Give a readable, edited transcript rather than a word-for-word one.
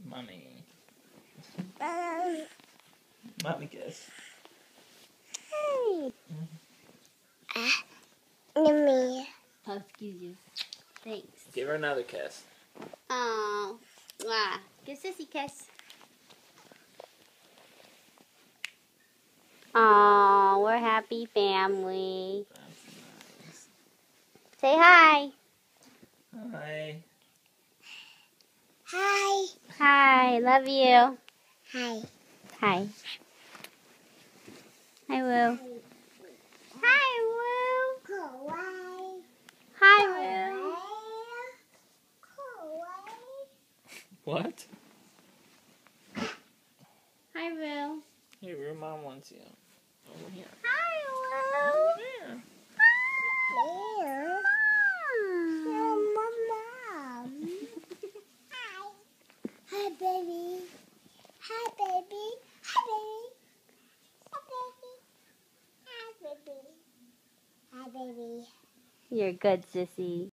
Mommy. Mommy kiss. Hey. Yummy. Oh, excuse you. Thanks. Give her another kiss. Oh, wow. Give Sissy kiss. Oh, we're happy family. That's nice. Say hi. Hi. Hi. Hi, love you. Hi. Hi. Hi, Woo. Hi, Woo. Kawaii. Hi, Woo. What? Hi, Woo. Hey, your mom wants you. Over here. Hi, Over Woo. here. Hi, baby. Hi, baby. Hi, baby. Hi, baby. Hi, baby. Hi, baby. You're good, Sissy.